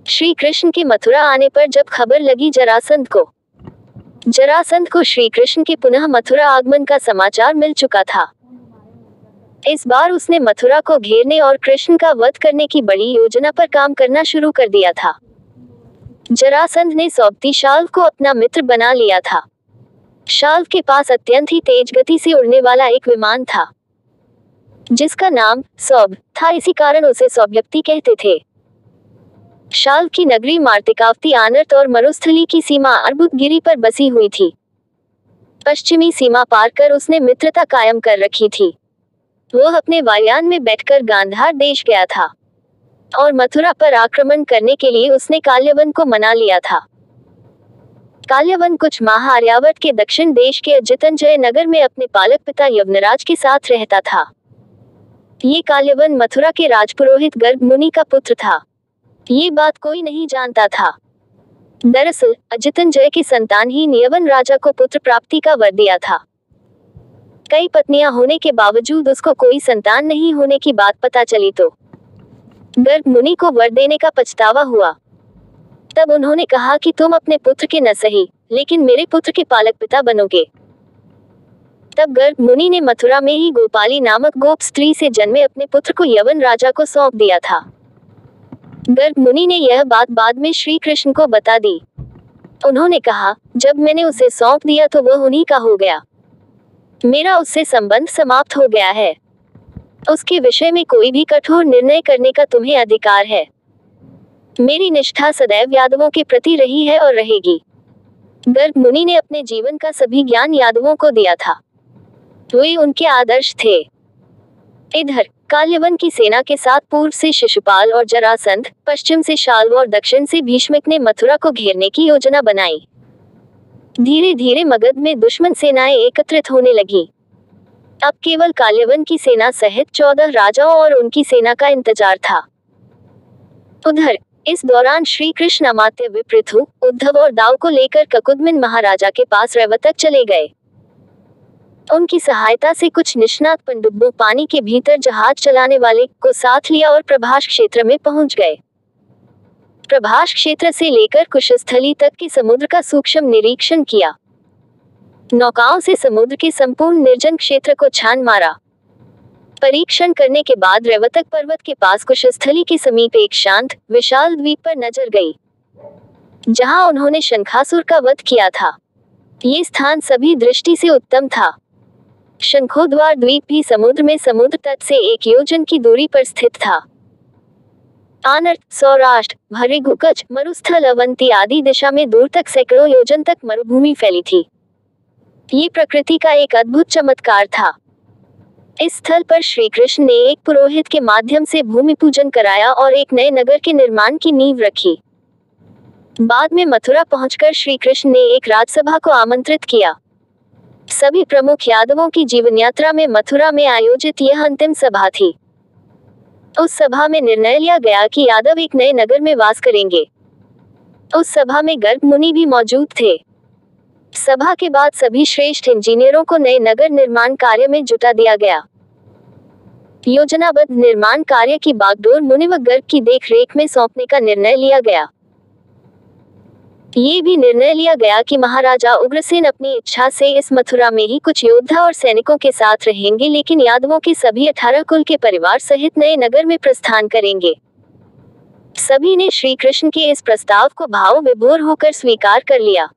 श्री कृष्ण के मथुरा आने पर जब खबर लगी जरासंध को श्री कृष्ण के पुनः मथुरा आगमन का समाचार मिल चुका था। इस बार उसने मथुरा को घेरने और कृष्ण का वध करने की बड़ी योजना पर काम करना शुरू कर दिया था। जरासंध ने सौप्ती शाल्व को अपना मित्र बना लिया था। शाल्व के पास अत्यंत ही तेज गति से उड़ने वाला एक विमान था जिसका नाम सौभ था, इसी कारण उसे सौभव्यक्ति कहते थे। शाल्व की नगरी मार्तिकावती आनर्त और मरुस्थली की सीमा अर्बुदगिरी पर बसी हुई थी। पश्चिमी सीमा पार कर उसने मित्रता कायम कर रखी थी। वह अपने वायुयान में बैठकर गांधार देश गया था और मथुरा पर आक्रमण करने के लिए उसने काल्यवन को मना लिया था। काल्यवन कुछ माह आर्यावर्त के दक्षिण देश के अजितंजय नगर में अपने पालक पिता यवनराज के साथ रहता था। ये काल्यवन मथुरा के राजपुरोहित गर्ग मुनि का पुत्र था। ये बात कोई नहीं जानता था। दरअसल अजितंजय की संतानहीन यवन राजा को पुत्र प्राप्ति का वर दिया था। कई पत्नियां होने के बावजूद उसको कोई संतान नहीं होने की बात पता चली तो गर्ग मुनि को वर देने का पछतावा हुआ। तब उन्होंने कहा कि तुम अपने पुत्र के न सही लेकिन मेरे पुत्र के पालक पिता बनोगे। तब गर्ग मुनि ने मथुरा में ही गोपाली नामक गोप स्त्री से जन्मे अपने पुत्र को यवन राजा को सौंप दिया था। गर्ग मुनि ने यह बात बाद में श्री कृष्ण को बता दी। उन्होंने कहा, जब मैंने उसे सौंप दिया तो वह उन्हीं का हो गया। मेरा उससे संबंध समाप्त हो गया है। उसके विषय में कोई भी कठोर निर्णय करने का तुम्हें अधिकार है। मेरी निष्ठा सदैव यादवों के प्रति रही है और रहेगी। गर्ग मुनि ने अपने जीवन का सभी ज्ञान यादवों को दिया था। वे उनके आदर्श थे। इधर काल्यवन की सेना के साथ पूर्व से शिशुपाल और जरासंध, पश्चिम से शाल्व और दक्षिण से भीष्मक ने मथुरा को घेरने की योजना बनाई। धीरे धीरे मगध में दुश्मन सेनाएं एकत्रित होने लगी। अब केवल काल्यवन की सेना सहित 14 राजाओं और उनकी सेना का इंतजार था। उधर इस दौरान श्री कृष्ण अमात्य विपृथु, उद्धव और दाऊ को लेकर ककुदमिन महाराजा के पास रैवतक चले गए। उनकी सहायता से कुछ निष्णात पनडुब्बों पानी के भीतर जहाज चलाने वाले को साथ लिया और प्रभास क्षेत्र में पहुंच गए। प्रभास क्षेत्र से लेकर कुशस्थली तक के समुद्र का सूक्ष्म निरीक्षण किया। नौकाओं से समुद्र के संपूर्ण निर्जन क्षेत्र को छान मारा। परीक्षण करने के बाद रैवतक पर्वत के पास कुशस्थली के समीप एक शांत विशाल द्वीप पर नजर गई जहां उन्होंने शंखासुर का वध किया था। ये स्थान सभी दृष्टि से उत्तम था। शंखोद्वार द्वीप भी समुद्र में समुद्र तट से 1 योजन की दूरी पर स्थित था। आनर्त, सौराष्ट्र, भृगु, कच्छ, मरुस्थल, अवंती आदि दिशा में दूर तक सैकड़ों योजन तक मरुभूमि फैली थी। ये प्रकृति का एक अद्भुत चमत्कार था। इस स्थल पर श्री कृष्ण ने एक पुरोहित के माध्यम से भूमि पूजन कराया और एक नए नगर के निर्माण की नींव रखी। बाद में मथुरा पहुंचकर श्री कृष्ण ने एक राजसभा को आमंत्रित किया। सभी प्रमुख यादवों की जीवन यात्रा में मथुरा में आयोजित यह अंतिम सभा थी। उस सभा में निर्णय लिया गया कि यादव एक नए नगर में वास करेंगे। उस सभा में गर्ग मुनि भी मौजूद थे। सभा के बाद सभी श्रेष्ठ इंजीनियरों को नए नगर निर्माण कार्य में जुटा दिया गया। योजनाबद्ध निर्माण कार्य की बागडोर मुनि व गर्ग की देखरेख में सौंपने का निर्णय लिया गया। ये भी निर्णय लिया गया कि महाराजा उग्रसेन अपनी इच्छा से इस मथुरा में ही कुछ योद्धा और सैनिकों के साथ रहेंगे, लेकिन यादवों के सभी 18 कुल के परिवार सहित नए नगर में प्रस्थान करेंगे। सभी ने श्री कृष्ण के इस प्रस्ताव को भाव विभोर होकर स्वीकार कर लिया।